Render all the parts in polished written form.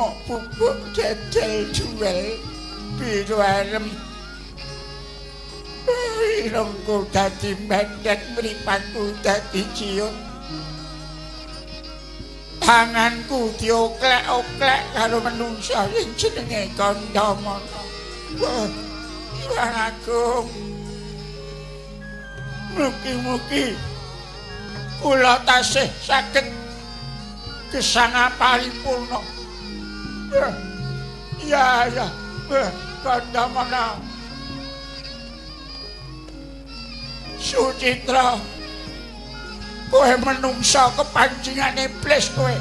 mok bubuk jejel jual biru arem irungku dadi mendek mripatku dadi ciut tanganku dioklek-oklek karo menungsa sing jenenge Kandamana Hyang Agung mugi-mugi kula tasih saged gesang paripurna ya Kandamana Sucitra kowe menungsa kepancingan iblis kowe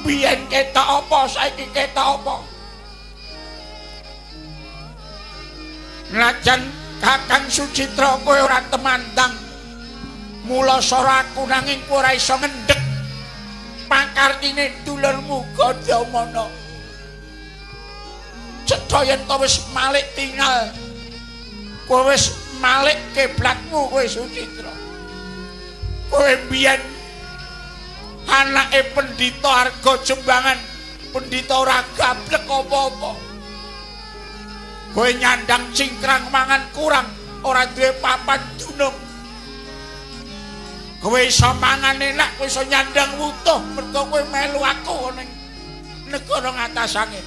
biyen ketok apa saiki ketok apa najan Kakang Sucitra kowe ora temandang mula sora aku nanging kowe ora iso ngendhek pakartine dulurmu Gandamana cetha yen to wis malik tinggal kowe wis malik kiblatmu kowe Sucitra kowe biyen anake pendhita Arga Jembangan pendhita ora gablek apa-apa kowe nyandang cingkrang mangan kurang ora duwe papan dunung kowe iso mangan enak kowe iso nyandang wutuh mergo kowe melu aku ning negara ngatasane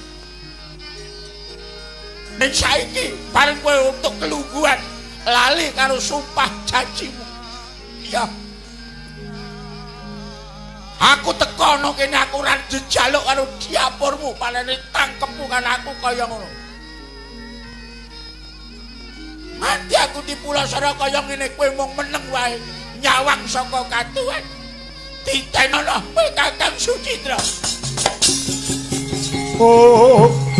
ning saiki bareng kowe untuk kelungguhan lali karo sumpah janjimu ya aku tekono kene aku ora njaluk karo diapurmu palene tangkepmu kan aku kaya ngono mati aku di Pulau Sora kaya ngene kowe mung meneng wae nyawang saka katuan ditenono kowe Kakang Sucitra oh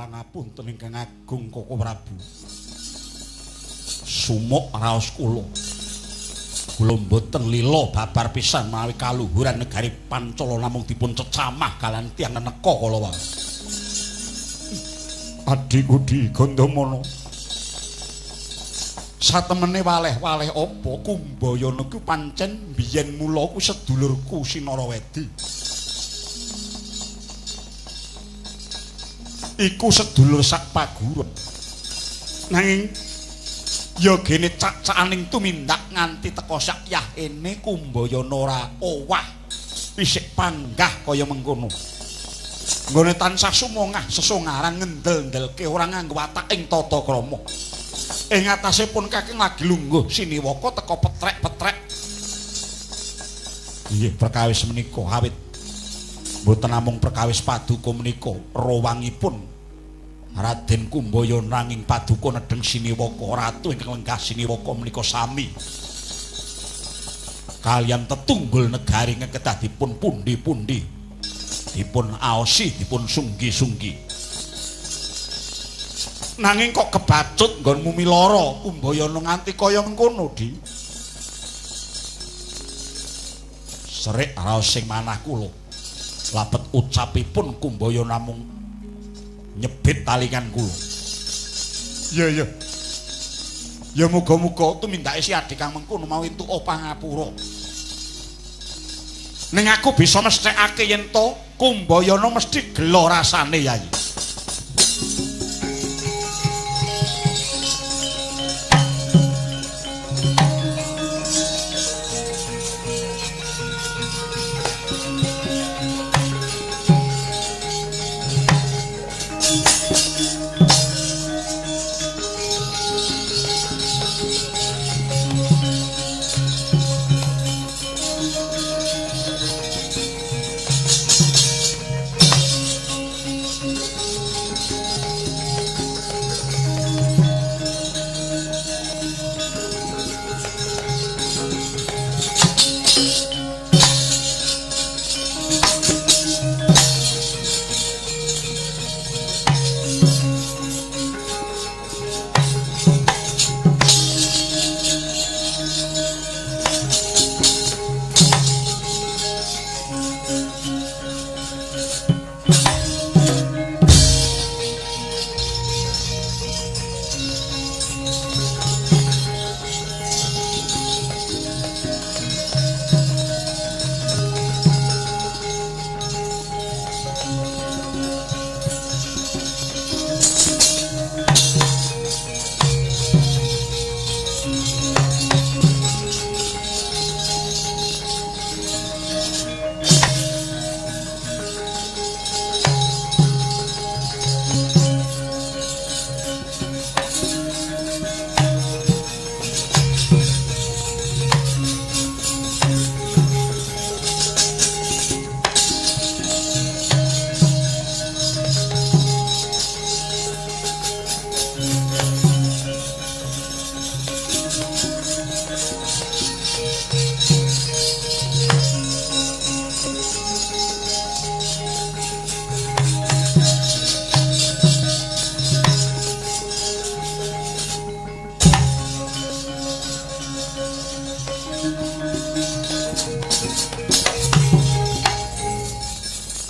pangapunten ingkang agung Koko Prabu sumuk raos kula mboten lila babar pisan mawi kaluhuran negari Pancala namung dipun cecamah kalian tiyang neneka kala wae adhiku di Gandamana satemene waleh-waleh apa Kumbayana ku pancen biyen mula ku sedulurku Sinarawedi iku sedulur sak paguron nanging ya gene cak-cakaning tumindak nganti teka sak yahene Kumbayana ora owah isih panggah kaya mengkono nggone tansah sumongah sesongaran ngendel-ndelke ora nganggo watak ing tata krama ing atasipun Kakang lagi lungguh siniwaka teka petrek-petrek nggih perkawis menika awit mboten namung perkawis paduka menika rawangipun Raden Kumbayana nanging paduka nedheng siniwaka ratu ingkang lenggah siniwaka menika sami kaliyan tetunggul negari ingkang kedah dipun pundi-pundi dipun aosi dipun sunggi-sunggi nanging kok kebacut nggonmu milara Kumbayana nganti kaya mengkono di serik raos sing manah kula labet ucapipun Kumbayana namung nyebit talingan kula iya ya muga-muga tumindake si adik kang mengkono mau entuk pangapura ning aku bisa mesthekake yen to Kumbayana mesti gelo rasane Yayi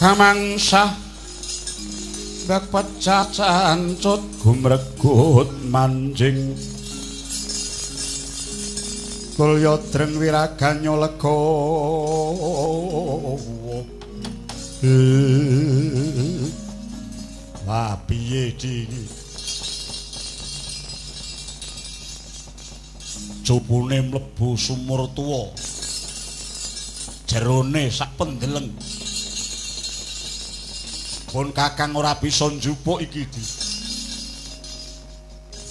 Kamangsah bak pecacan cut gumregut manjing kulya dreng wiraganyo lega wah piye iki jupune mlebu sumur tuwa jerone sak pendeleng pun kakang ora bisa njupuk iki di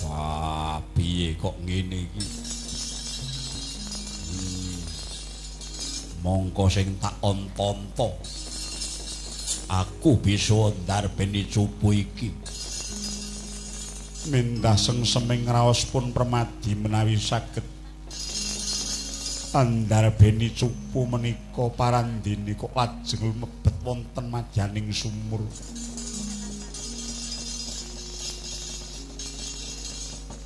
wah piye kok ngene iki mongko sing tak ontonto aku bisa ndarbeni cupu iki mindah sengseming raos pun permadi menawi saged andarbeni cupu menika parandene kok lajeng mebet wonten madyaning sumur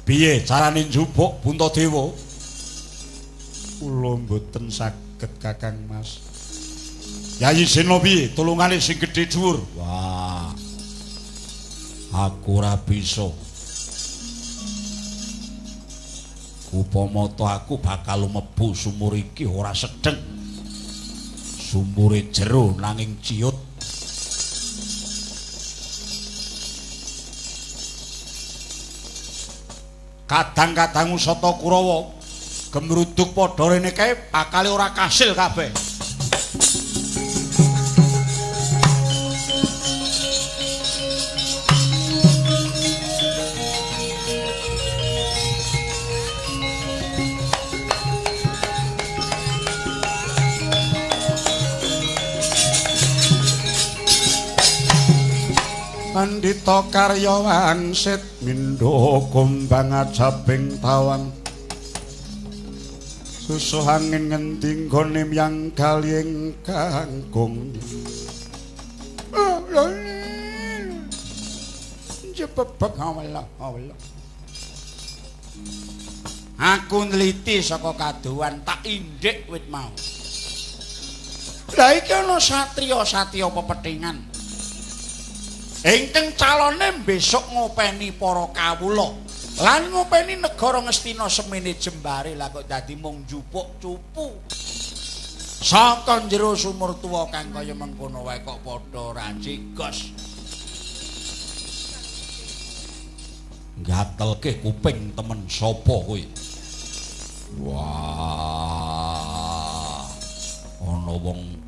piye carane njupuk Buntadewa kula mboten saged Kakang Mas Yayi Senobi tulungane sing gedhe dhuwur wah aku ora bisa upama aku bakal mlebu sumur iki ora sedeng sumure jero nanging ciut kadang-kadang Usata Kurawa gemruduk padha rene kae bakale ora kasil kabeh. Pandhita Karya Wangsit mindha kumbang ajabing tawang susuh angin ngendi nggone yang kalih kangkung jebebek Allah aku nliti saka kaduan tak indhik wit mau lha iki ana satriya-satriya pepethingan ingkang calone besok ngopeni para kawula lan ngopeni negara Ngastina semene jembare lah kok dadi mung njupuk cupu saka jero sumur tuwa kang kaya mengkono wae kok padha ora jigos ngatelke kuping temen sapa kuwi wah ana wong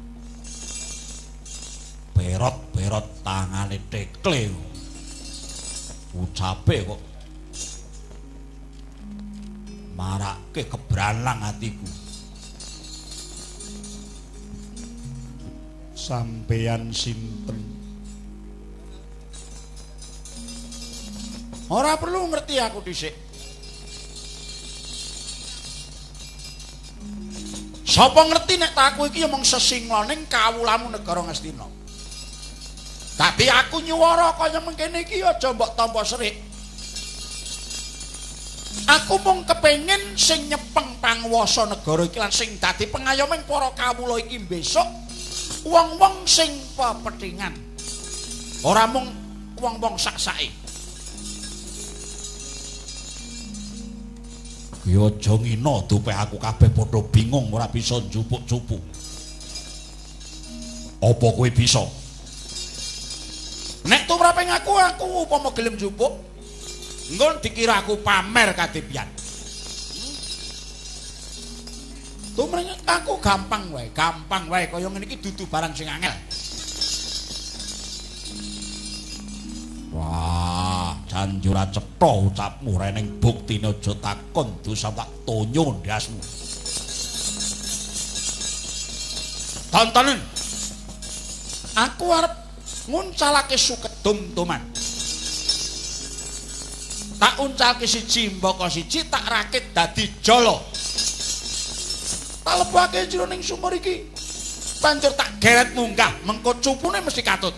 berot tangane tekle ucape kok marake kebralang atiku sampeyan sinten ora perlu ngerti aku dhisik sapa ngerti nek tak aku iki mung sesinglaning kawulamu negara Ngastina tapi aku nyuwara kaya mengkene iki aja mbok tampa serik aku mung kepengin sing nyepeng panguwasa negara iki lan sing dadi pengayoming para kawula iki besok wong-wong sing pepethingan ora mung wong-wong sak-sake ki aja ngina dupe aku kabeh padha bingung ora bisa njupuk-njupuk apa kowe bisa nek tumraping aku upama gelem njupuk engko dikira aku pamer kadhepian. Tumreng aku gampang wae kaya ngene iki dudu barang sing angel. Wah, jan ora cetha ucapmu rening buktine aja takon dosa tak tonyo ndasmu. Tontonen. Aku arep nguncalake sukedum tuman. Tak uncalke siji mbaka siji tak rakit dadi jala tak lebake jroning sumur iki banjur tak geret munggah mengko cupune mesti katut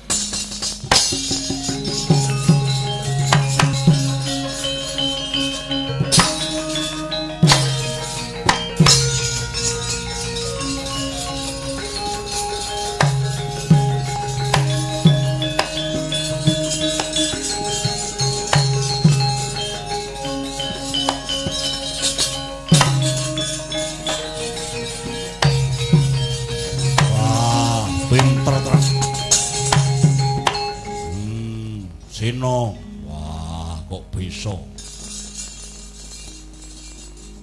dina. Wah, kok bisa.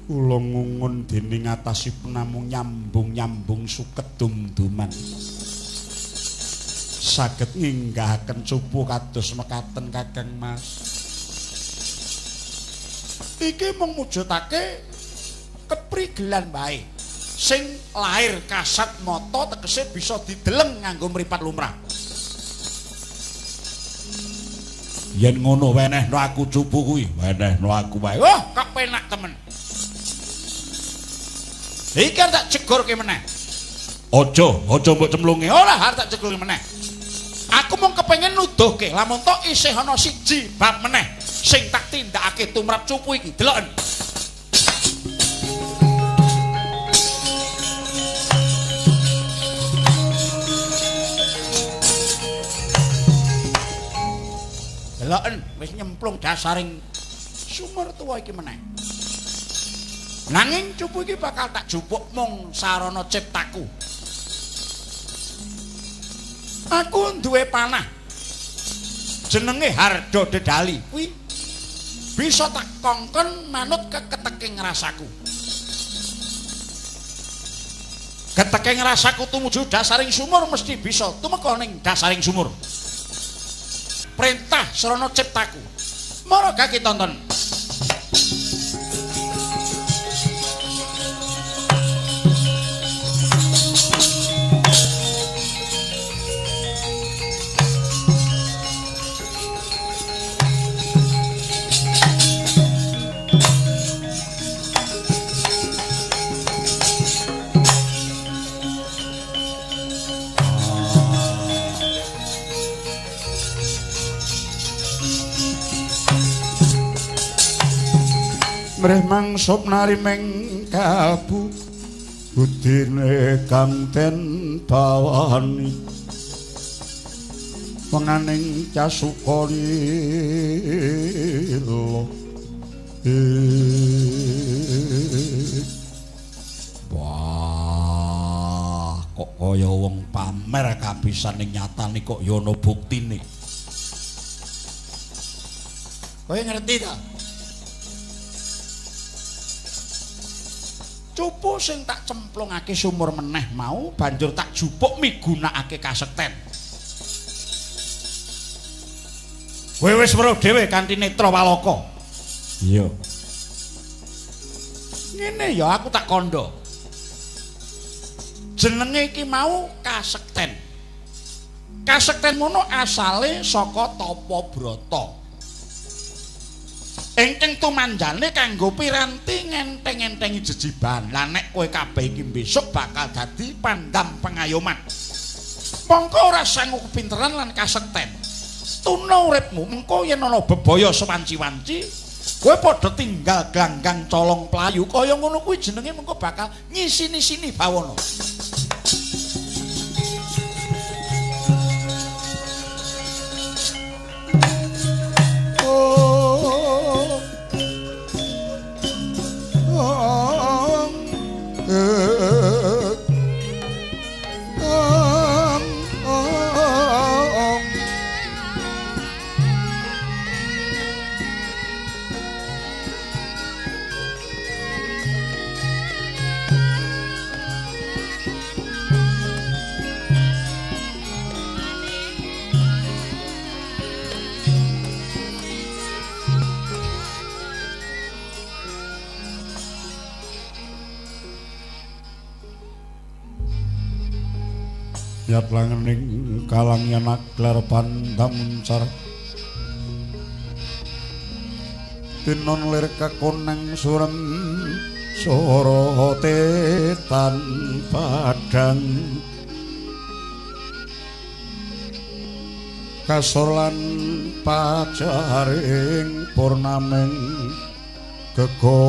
Kula ngungun dening atasipun namung nyambung-nyambung suket dum-duman. Saged nginggahaken cupu kados mekaten Kakang Mas. Iki mung mujudake keprigelan bae. Sing lahir kasat mata tegese bisa dideleng nganggo mripat lumrah. Yen ngono wenehno aku cupu kuwi, wenehno aku wae. Wah, kepenak temen. Iki tak jegurke meneh. Aja mbok cemplunge. Ora arep tak jegurke meneh. Aku mung kepengin nuduhke, lamun tok isih ana siji bab meneh sing tak tindakake tumrap cupu iki. Deloken. Deloken wis nyemplung dasaring sumur tuwa iki meneh. Nanging cupu iki bakal tak jupuk mung sarana ciptaku. Aku duwe panah. Jenenge Harda Dedali. Kuwi bisa tak kongkon manut keketeking rasaku. Keteking rasaku tumuju dasaring sumur mesti bisa tumeka ning dasaring sumur. Perintah sarana ciptaku. Mara gak tonton. Mrih mangsop narimeng kalbu budine kang den bawani penganing casukani lo wah kok kaya wong pamer kapisan ning nyatane kok ya ana buktine. Kowe ngerti ta? Cupu sing tak cemplungake sumur meneh mau banjur tak jupuk migunakake kasekten. Kowe wis weruh dhewe kanthi netra walaka. Iya. Ngene ya aku tak kandha. Jenenge iki mau kasekten. Kasekten mono asale saka Tapabrata. Engkeng tumanjane kanggo piranti ngenteng-entengi jejiban. Lah nek kowe kabeh iki besok bakal dadi pandam pengayoman. Mongko ora sangu kepinteran lan kasekten. Tuna uripmu mengko yen ana bebaya sewanci-wanci, kowe padha tinggal ganggang colong playu kaya ngono kuwi jenenge mengko bakal nyisini-sini bawana. Yat langening kalangyan aklar pandam car tinon lir kakoneng surem sorote tan padang kasolan pacaring purnameng gegono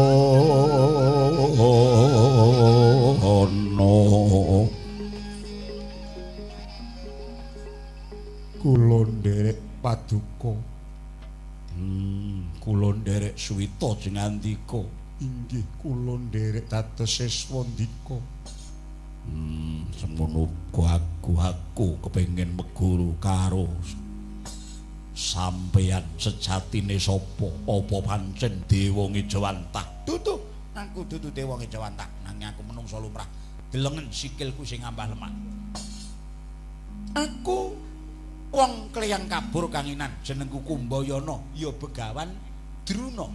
kula nderek paduka. Kula nderek suwita jengandika. Inggih kula nderek dados seswandika. Semono uga aku kepengin meguru karo sampeyan sejatine sapa? Apa pancen Dewa Ngejawantah? Dudu, aku dudu Dewa Ngejawantah, nanging aku menungso lumrah. Delengen sikilku sing ngambah lemah. Aku wong kleyang kabur kanginan, jenengku Kumbayana, ya Begawan Druna.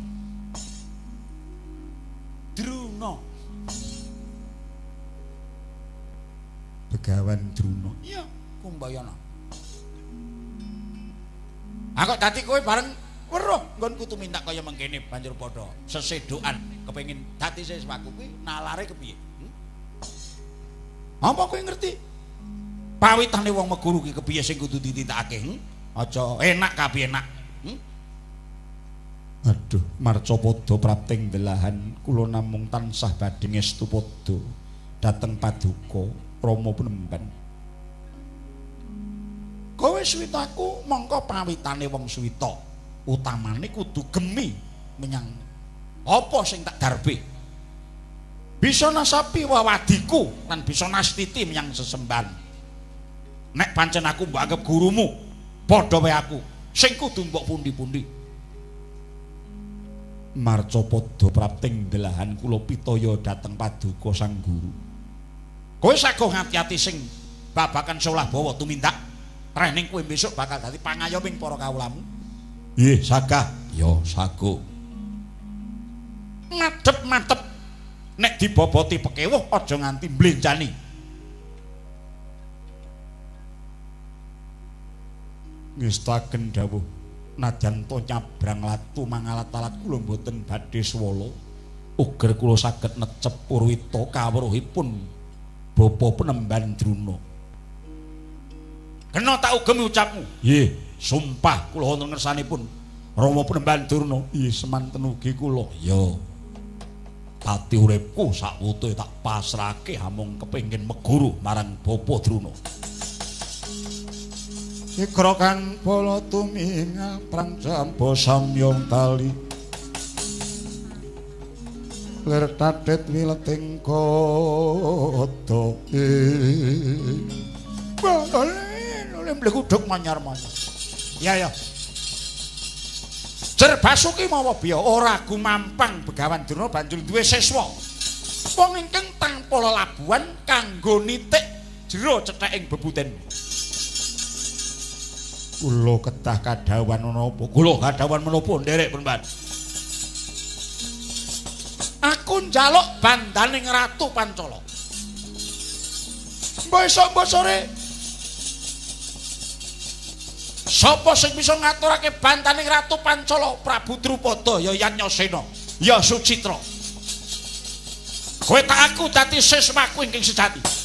Druna. Begawan Druna. Iya, Kumbayana. Aku dadi kowe bareng weruh nggonku tumindak kaya mengkene banjur padha sesedokan kepengin dadi siswaku kuwi nalare kepiye? Apa kowe ngerti? Pawitane wong meguru ki kepiye sing kudu ditindakake? Aja enak kabeh enak. Aduh, Marcapada prapting delahan kula namung tansah badhe ngestu padha dhateng paduka Rama Penemban. Kowe suwitaku mongko pawitane wong suwita utamane kudu gemi menyang apa sing tak darbe. Bisa nasapi wawadiku lan bisa nastiti menyang sesembahan. Nek pancen aku mbok anggap gurumu, padha wae aku sing kudu mbok pundi-pundi. Marcapada prapting delahan kula pitaya dhateng paduka sang guru. Kowe sago ngati-ati sing babakan solah bawa tumindak. Rening kowe besok bakal dadi pangayoming para kawulamu. Nggih, sagah. Ya, sago. Madhep-madhep nek diboboti pekewuh aja nganti mblenjani. Ngestaken dawuh nadyan to nyabrang latu mangalat-alat kula mboten badhe swala. Uger kula saged necep Purwita kawruhipun Bapa Penemban Druna. Kena tak ugemi ucapmu. Nggih, sumpah kula wonten ngersanipun Rama Penemban Druna. Nggih, semanten ugi kula. Ya. Ati uripku sakwutuhe tak pasrahke amung kepengin meguru marang Bapa Druna. Ikra kang bala tuminga prancampa samyong tali. Lir tatet wileting kota. Oleh mlekuduk manyar-manyar. Ya. Jer Basuki mawa biya ora gumampang Begawan Druna banjur duwe siswa. Wong ingkang tanpa lelabuhan kanggo nitik jero cetheking bebuten. Kula kedah kadhawan menapa? Kula kadhawan menapa nderek Penemban? Aku njaluk bandaning Ratu Pancala. Mbok esuk sore sapa sing bisa ngaturake bantaning Ratu Pancala Prabu Drupada ya Yanyasena ya Sucitra. Kowe tak aku dadi siswaku ingkang sejati.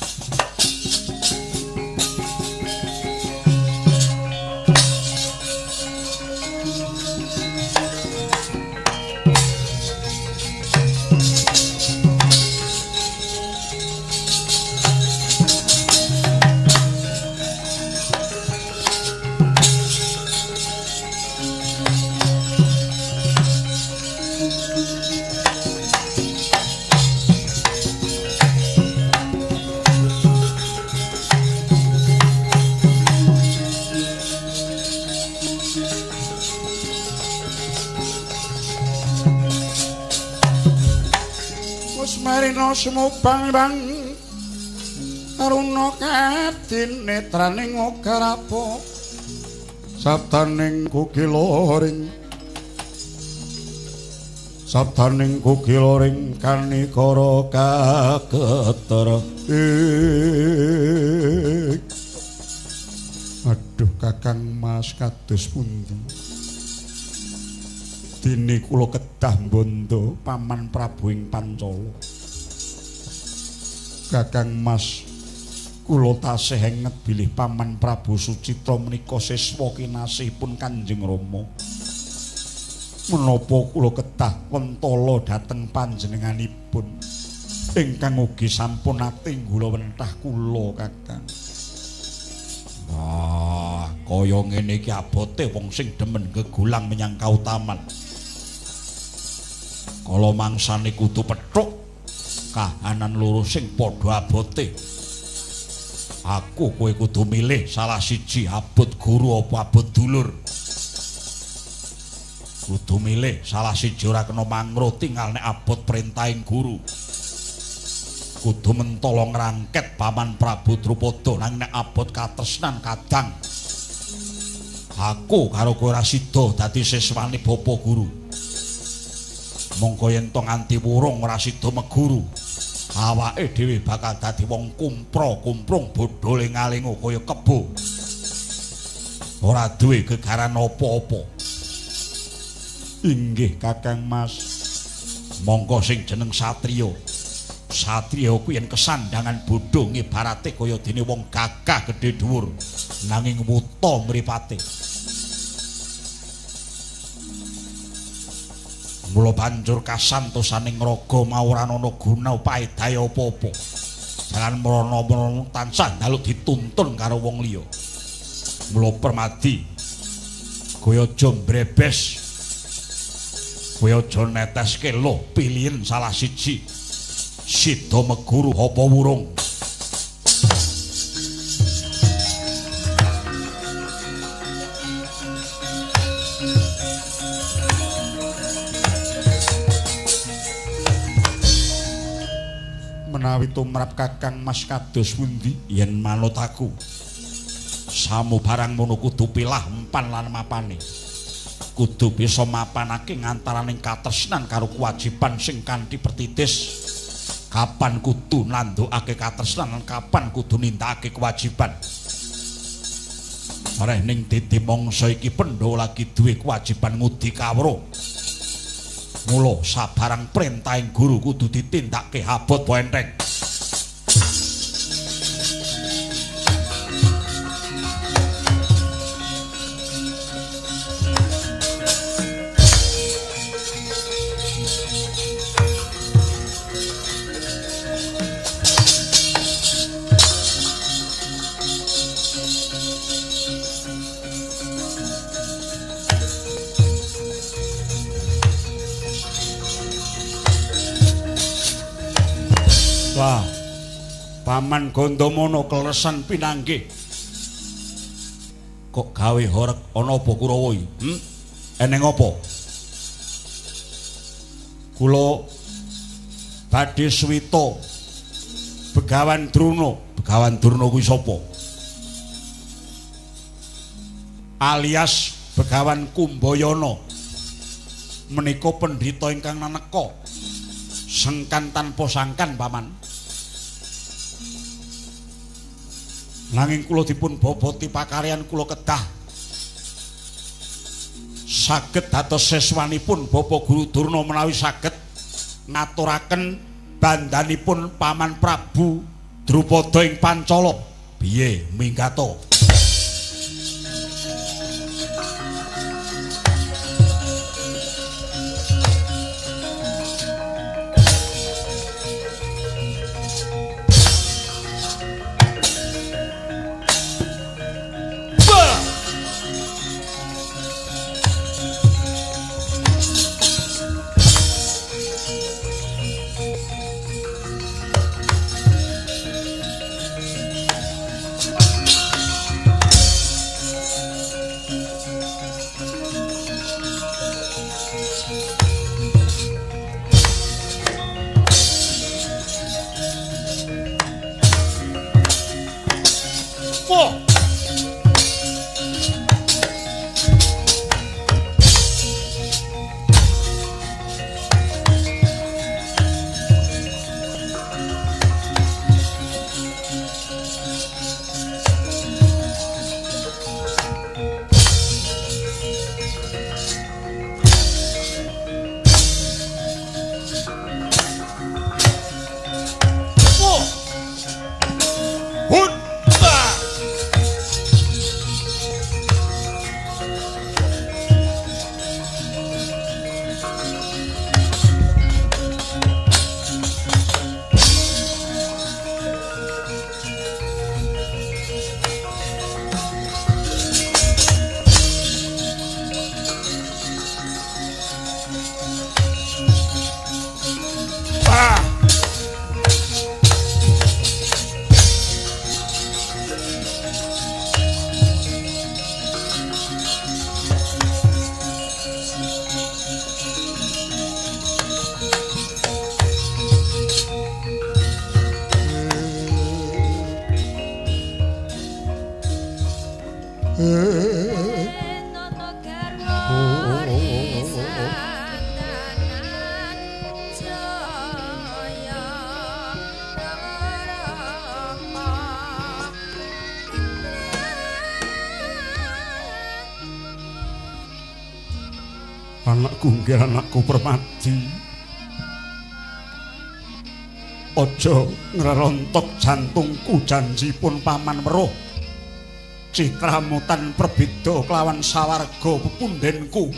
Marina sumubang bang aruna kadin netraning ngogarapo sabdaning kukiloring kanikara kageter. Aduh Kakang Mas kados pundi? Dene kula kedah mbondo Paman Prabu ing Pancala. Kakang Mas kula tasih enget bilih Paman Prabu Sucitra menika siswa kinasihipun Kanjeng Rama. Menapa kula kedah wentala dhateng panjenenganipun ingkang ugi sampun ate nggula wentah kula Kakang. Wah, kaya ngene iki abote wong sing demen gegulang menyang kautaman. Kala mangsane kudu pethuk kahanan loro sing padha abote. Aku kowe kudu milih salah siji abot guru apa abot dulur. kudu milih salah siji ora kena mangro tinggal nek abot perintahing guru. Kudu mentolo ngrangket Paman Prabu Drupada nang nek abot katresnan kadang aku karo kowe ora sida dadi siswane bapa guru. Mongko yen to nganti wurung ora sida meguru, awake dhewe bakal dadi wong kumprung bodhole ngalingo kaya kebo. Ora duwe gegaran apa-apa. Inggih Kakang Mas. Mongko sing jeneng satriya. Satriya kuwi yen kesandangan bodho ngibarate kaya dene wong gagah gedhe dhuwur nanging wuta mripate. Mula banjur kasantosaning raga mau ora ana guna paedahe apa-apa. Jangan mrono-mrono tansah njaluk dituntun karo wong liya. Mula permadi kowe aja mbrebes. Kowe aja neteske lho pilihen salah siji. Sida meguru apa wurung. Menawi tumrap Kakang Mas kados pundi yen manut aku samu barang mono kudu pilah empan lan mapane kudu bisa mapanake ngantaraning katresnan karo kewajiban sing kanthi pertitis kapan kudu nandhukake katresnan lan kapan kudu nindakake kewajiban. Areh ning dadi mangsa iki Pandhawa lagi duwe kewajiban ngudi kawruh. Mula sabarang perintahing guru kudu ditindakake abot apa enteng. Wah, Paman Gandamana kleresan pinanggih. Kok gawe horeg ana apa Kurawa iki? Eneng apa? Kula badhe swita Begawan Druna. Begawan Druna kuwi sapa? Alias Begawan Kumbayana. Menika pendhita ingkang naneka. Sengkan tanpa sangkan Paman. Nanging kula dipun boboti pakaryan kula kedah saged dados seswanipun Bapak Guru Durna menawi saged ngaturaken bandhanipun Paman Prabu Drupada ing Pancala. Piye minggato? Anakku nggih anakku Permadi. Aja ngrerontok jantungku janjipun paman weruh. Citramutan perbeda kelawan sawarga pepundhenku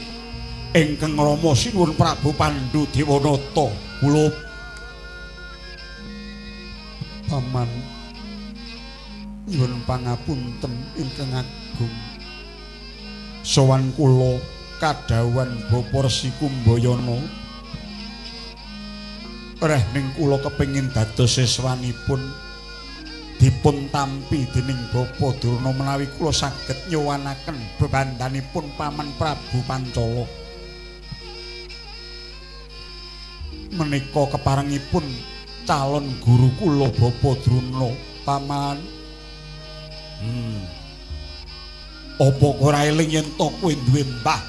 ingkang Rama Sinuwun Prabu Pandhu Dewanata. Kula paman nyuwun pangapunten ingkang agung. Sowan kula kadhawan Bapa Resi Kumbayana reh ning kula kepengin dados siswanipun dipun tampi dening Bapa Durna menawi kula saged nyowanaken bebandanipun Paman Prabu Pancala menika keparengipun calon guru kula Bapa Durna paman. Apa ora eling yen to kowe duwe mbah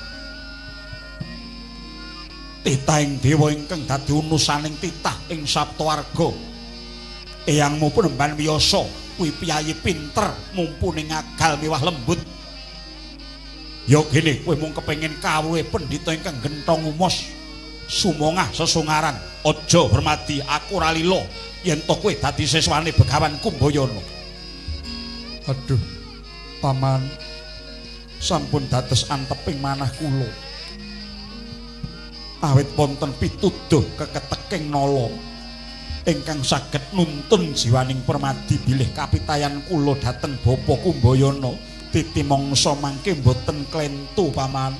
titahing dewa ingkang dadi unusaning titah ing Saptawarga. Eyangmu Penemban Wiyasa kuwi piyayi pinter mumpuni ngagal miwah lembut. Ya gene kowe mung kepengin kawruhe pendhita ingkang genthong umos sumongah sesungaran. Aja Permadi, aku ora lila yen to kowe dadi siswane Begawan Kumbayana. Aduh, paman sampun dados anteping manah kula. Awit wonten pituduh keketeking nala ingkang saged nuntun jiwaning Permadi bilih kapitayan kula dhateng Bapa Kumbayana titi mangsa mangke boten klentu paman.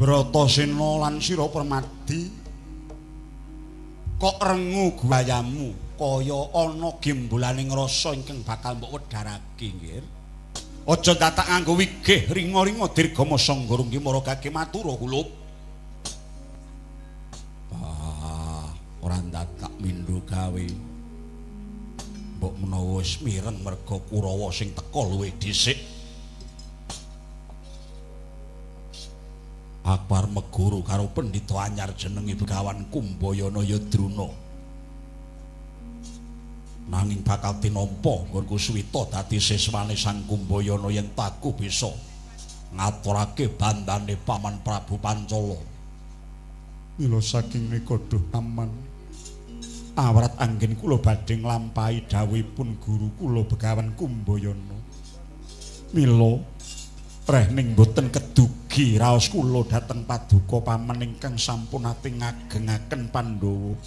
Bratasena lan sira Permadi kok rengu guayamu kaya ana gembolaning rasa ingkang bakal mbok wedharake nggih. Aja datak nganggo wigih ringa-ringa dirgama sanggara nggih maragake matura kula. Ora datak mindho gawe. Mbok menawa wis mireng merga Kurawa sing teka luwih dhisik. Akbar meguru karo pendhita anyar jenenge Begawan Kumbayana Yadruna. Nanging bakal tinampa nggonku suwita dadi siswane Sang Kumbayana yen taku bisa ngaturake bandane Paman Prabu Pancala. Mila saking menika duh aman. Awrat anggen kula badhe nglampahi dawuhipun guru kula Begawan Kumbayana. Mila reh ning boten kedugi raos kula dhateng paduka paman ingkang sampun ate ngagengaken Pandhawa.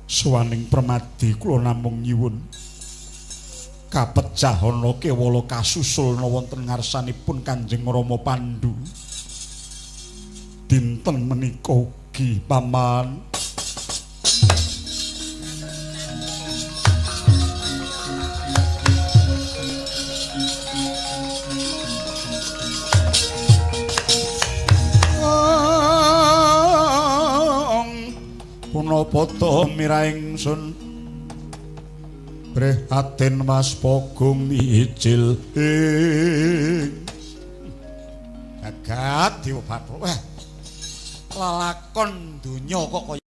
Suwaning Permadi kula namung nyuwun kapecah ana kewala kasusulna wonten ngarsanipun Kanjeng Rama Pandhu. Dinten menika ugi paman punapa miraingsun prihatin Mas Pogung mijil jagat Dewa Bathara. Lalakon donya kok kaya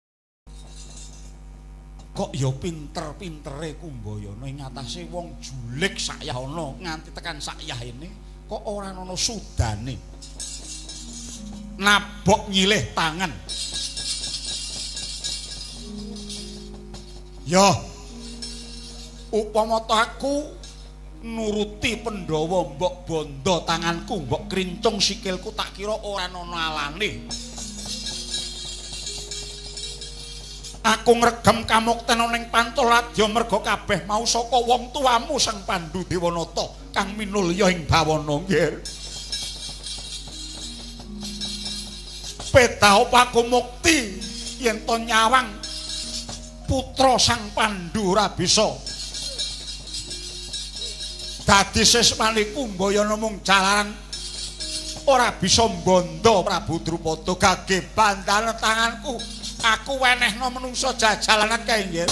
Kok ya pinter-pintere Kumbayana ing ngatasé wong julik sakyana nganti tekan sakyahene kok ora ana sudane. Nabok nyilih tangan. Ya upama aku nuruti Pandhawa mbok bondo tanganku mbok krincung sikilku tak kira ora ana alane. Aku ngregem kamuktena ning Pantaladya merga kabeh mau saka wong tuamu Sang Pandhu Dewanata kang minulya ing bawana nggih. Peta pakumukti yen to nyawang putra Sang Pandhu ora bisa dadi sesmane Kumbayana mung jalaran ora bisa mbondo Prabu Drupada gage bandalan tanganku. Aku wenehno menungso jajalanan kae nggih.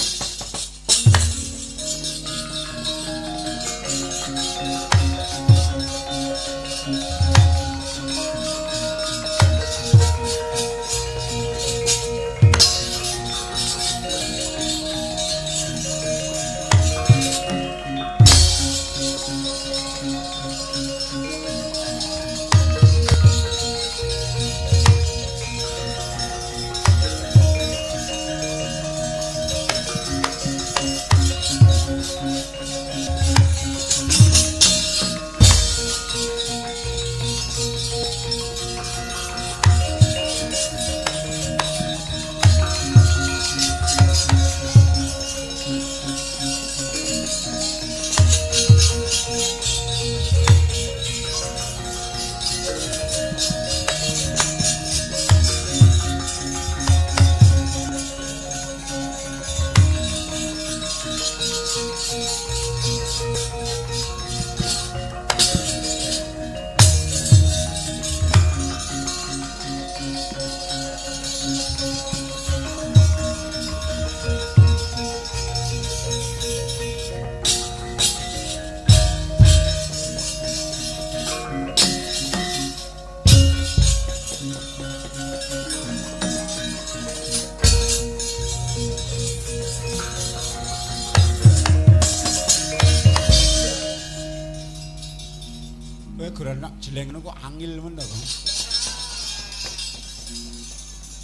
Jeleng kok angil men to.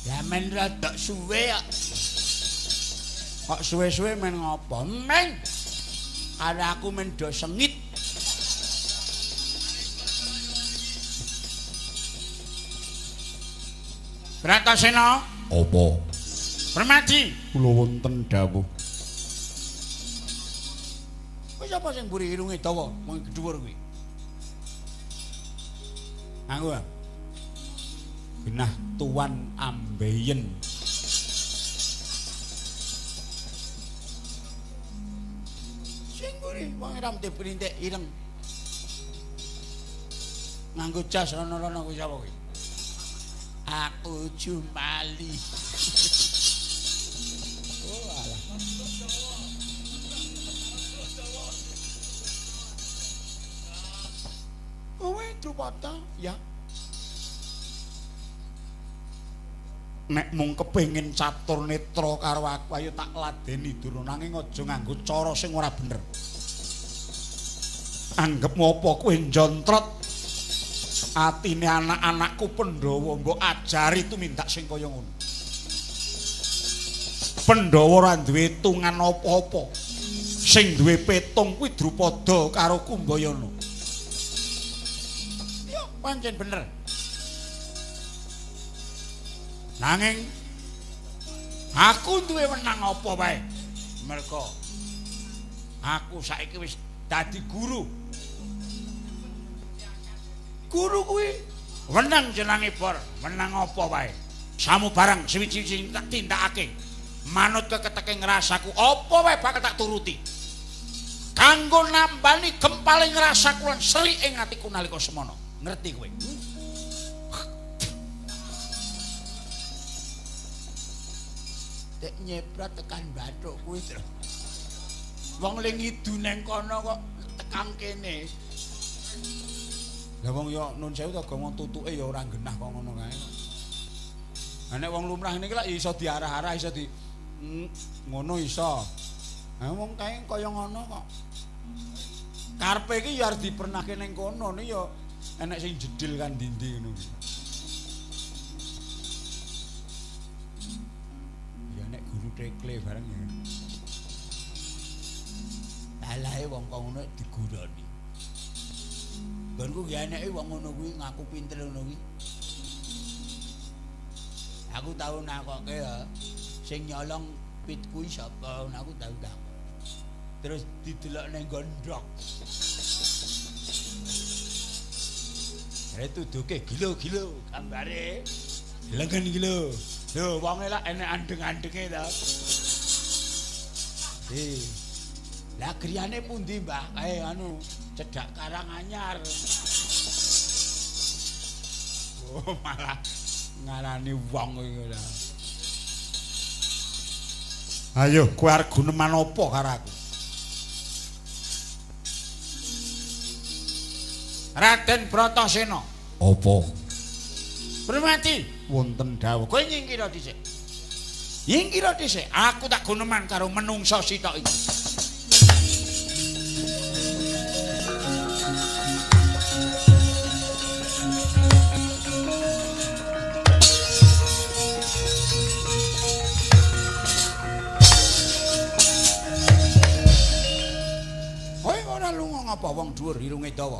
Ya men rada suwe kok. Kok suwe-suwe men ngopo? Men. Ada aku men do sengit. Bratasena. Apa? Permadi. Kula wonten dawuh. Kowe sapa sing mburi irunge dawa, mung dhuwur kuwi? Aku genah Tuan Ambeien. Sing mburi wong rambute printik ireng. Nganggo jas rono-rono kuwi sapa kuwi? Aku Jumali. Oh alah. Kowe Drupada ya. Nek mung kepengin catur netra karo aku ayo tak ladeni durung nanging aja nganggo cara sing ora bener. Anggep ngopo kowe njontrot atine anak-anakku Pandhawa mbok ajari tumindak sing kaya ngono. Pandhawa ora duwe tungan apa-apa. Sing duwe petung kuwi Drupada karo Kumbayana. Yo pancen bener. Nanging aku duwe wenang apa wae. Merga aku saiki wis dadi guru. Guru kuwi wenang jenenge bor, wenang apa wae. Samu barang siji-siji tak tindakake. Manut keketeke ngrasaku apa wae bakal tak turuti. Kanggo nambani gempaling rasaku lan selik ing atiku nalika semana. Ngerti kowe? Dek nyeprat tekan bathuk kuwi to. Wong ling idu neng kono kok tekan kene. Lah wong ya nun sewu to wong tutuke ya ora genah kok ngono kae. Lah nek wong lumrah niki lak iso diarah-arah iso Ngono iso. Wong kae kaya ngono kok. Karepe iki ya arep dipernahke ning kono ne ya enek sing jedil kan ndi-ndi ngono. Ya nek guru tekle bareng ya. Alahe wong kok ngono diguroni. Nggonku ya eneke wong ngono kuwi ngaku pinter ngono kuwi. Aku tau nakoke ya sing nyolong pit kuwi sapa aku tau takon. Terus didelok ning gondok. Itu duke gilo-gilo gambare. Lengen gilo. Lho wonge lak enek andeng-andenge ta. Lah griyane pundi, Mbah? Kae anu cedhak Karanganyar. Oh, malah ngarani wong iki lho. Ayo, kowe arep guneman apa karo aku? Raden Bratasena. Apa? Permati wonten dawuh. Kowe nyingkira dhisik. Nyingkira dhisik. Aku tak guneman karo menungsa sitok iki. Kowe ora lunga ngapa wong dhuwur irunge dawa?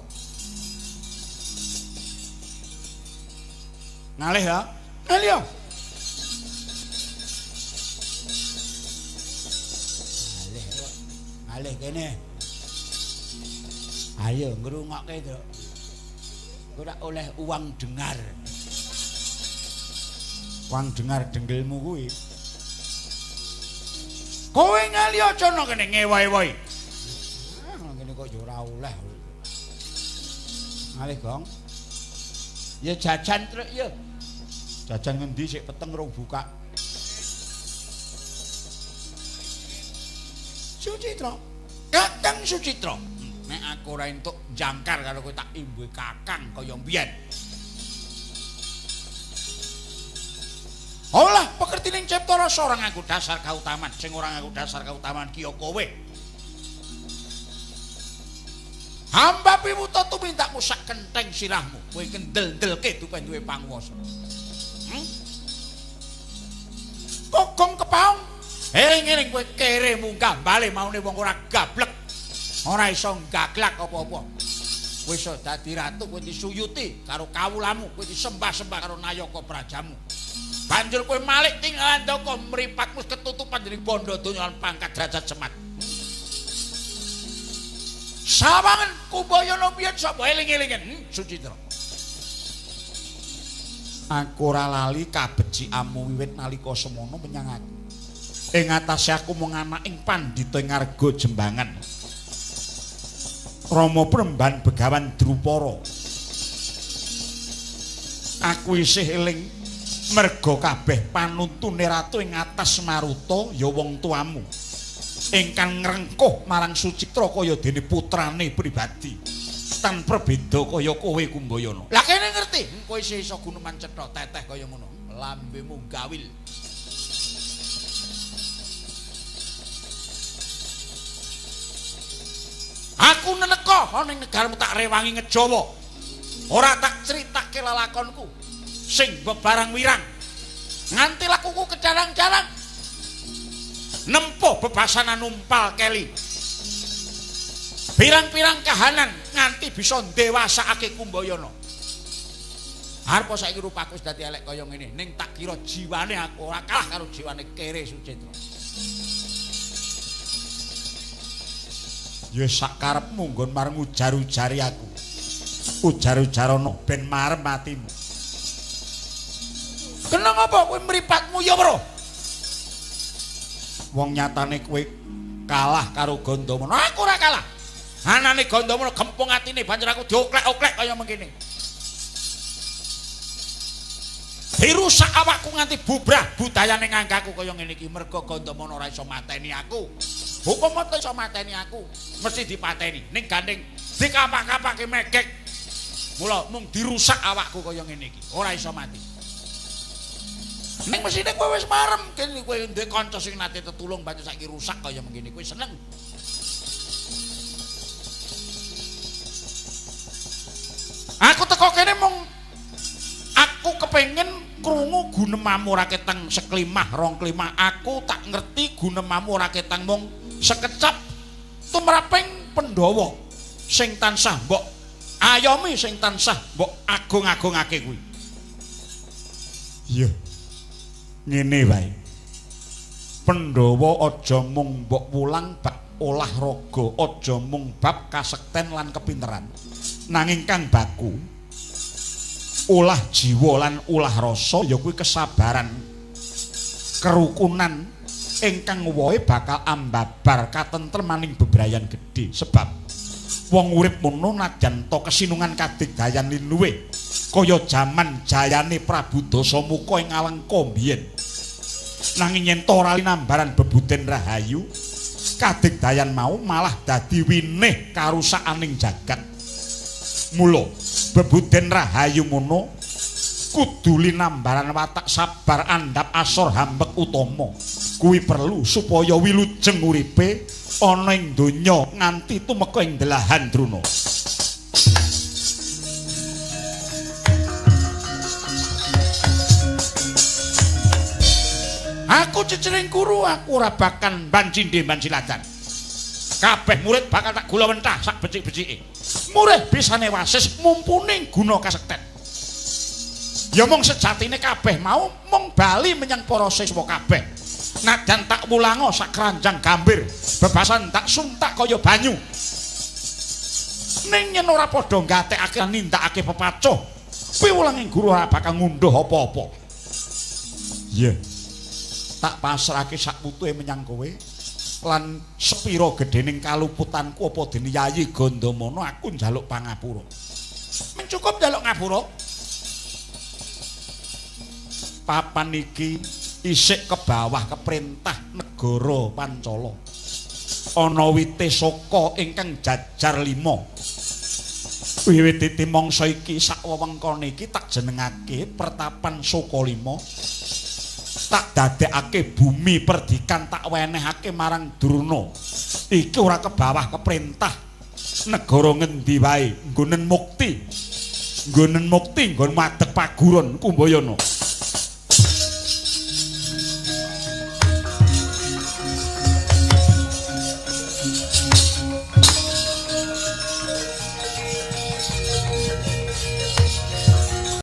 Ngalih ya? Ngalih ya? Ngalih kene. Ayo ngrungokke to. Ora oleh uang dengar. Uang dengar denggelmu kuwi. Kowe ngalih aja no kene ngewahi-wahi. Ngene kok yo ora oleh. Ngalih, Gong. Ya jajan truk ya. Jajan ngendi sik peteng rong buka. Sucitra. Kakang Sucitra. Nek aku ora entuk jangkar karo kowe tak imbuhe kakang kaya mbiyen. Olah pekertining cipta rasa ora nganggo dasar kautaman, sing ora nganggo dasar kautaman ki ya kowe. Hamba piwuta tumintakmu sak kentheng sirahmu, kowe kendel-ndelke duwe duwe panguwasa. Kokong kepaung. Eling-eling kowe kere munggah bali maune wong ora gablek. Ora iso gaglak apa-apa. Kowe iso dadi ratu, kowe disuyuti karo kawulamu, kowe disembah-sembah karo nayaka prajamu. Banjur kowe malik tinggal ndoko mripatmu ketutupan dening bondo donya lan pangkat derajat semat. Sawangen Kumbayana biyen sapa eling-elingen Sucitra. Aku ora lali kabecikanmu wiwit nalika semono menyang aku. Ing atase aku mung anak ing pandhita ngarga Jembangan. Rama Premban Begawan Drupara. Aku isih eling merga kabeh panuntune ratu ing atas Maruta ya wong tuamu. Ingkang ngrengkuh marang Sucitra kaya dene putrane pribadi. Tanpa beda kaya kowe Kumbayana. Lah kene ngerti, kowe isih iso guneman cetha teteh kaya ngono. Lambemu gawil. Aku neneka ana ing negaramu tak rewangi ngejawa. Ora tak critake lelakonku sing bebarang wirang. Nganti lakuku kejarang-jarang. Nempuh bebasanan numpal keli. Pirang-pirang kahanan nganti bisa ndewasakake Kumbayana. Arep saiki rupaku wis dadi elek kaya ngene, ning tak kira jiwane aku ora kalah karo jiwane kere Sucitra. Ya sak karepmu nggon marang ujar-ujari aku. Ujar-ujarana ben marem atimu. Kena ngapa kowe mripatmu ya weruh? Wong nyatane kowe kalah karo Gandamana. Aku ora kalah. Anane Gandamana gempung atine banjur aku dioklek-oklek kaya mengkene. Dirusak awakku nganti bubrah budayane nganggaku kaya ngene iki merga Gandamana ora iso mateni aku. Hukum ora iso mateni aku, mesti dipateni. Ning gandeng dikapak-kapake megek. Mula mung dirusak awakku kaya ngene iki, ora iso mati. Ning mesine kowe wis marem, kene kowe duwe kanca sing nate tetulung banjur saiki rusak kaya mengene kowe seneng. Aku teko kene mung aku kepengin krungu gunemamu ora ketang seklimah rong klimah. Aku tak ngerti gunemamu ora ketang mung sekecap tumraping Pandhawa sing tansah mbok ayomi sing tansah mbok agung-agungake kuwi. Iya. Ngene wae. Pandhawa aja mung mbok wulang bab olahraga, aja mung bab kasekten lan kepinteran. Nanging kang baku ulah jiwa lan ulah rasa ya kuwi kesabaran, kerukunan ingkang wohe bakal ambabar katentremaning bebrayan gedhe. Sebab wong urip mono najan to kesinungan kadigdayan linuwe kaya jaman jayane Prabu Dasamuka ing Alengka biyen. Nanging yen to ora linambaran bebuden rahayu, kadigdayan mau malah dadi winih karusakaning jagat. Mula bebuden rahayu mono kudu linambaran watak sabar andhap asor hambek utama. Kuwi perlu supaya wilujeng uripe ana ing donya nganti tumeka ing delahan druna. Aku ciciring guru, aku ora bakal bancindhe banciladan. Kabeh murid bakal tak gula mentah sak becik-becike. Murid bisane wasis mumpuni guna kasekten. Ya mung sejatine kabeh mau mung bali menyang para siswa kabeh. Najan tak mulango sak keranjang gambir, bebasan tak suntak kaya banyu. Ning yen ora padha nggatekake nindakake pepacuh, kuwi wulanging guru ora bakal ngunduh apa-apa. Iya. Tak pasrahke sak putuhe menyang kowe. Lan sepira gedhening kaluputanku apa dene Yayi Gandamana aku njaluk pangapura. Mencukup njaluk ngapura. Papan iki isik ke bawah keperintah negara Pancala. Ana Witesaka ingkang jajar 5. Wiwit dadi mangsa iki sak wewengkon iki tak jenengake Pertapan Sokalima. Tak dadekake bumi perdikan tak wenehake marang Druna. Iki ora ke bawah keperintah negara ngendi wae. Nggonen mukti. Nggonen mukti nggon madeg paguron Kumbayana.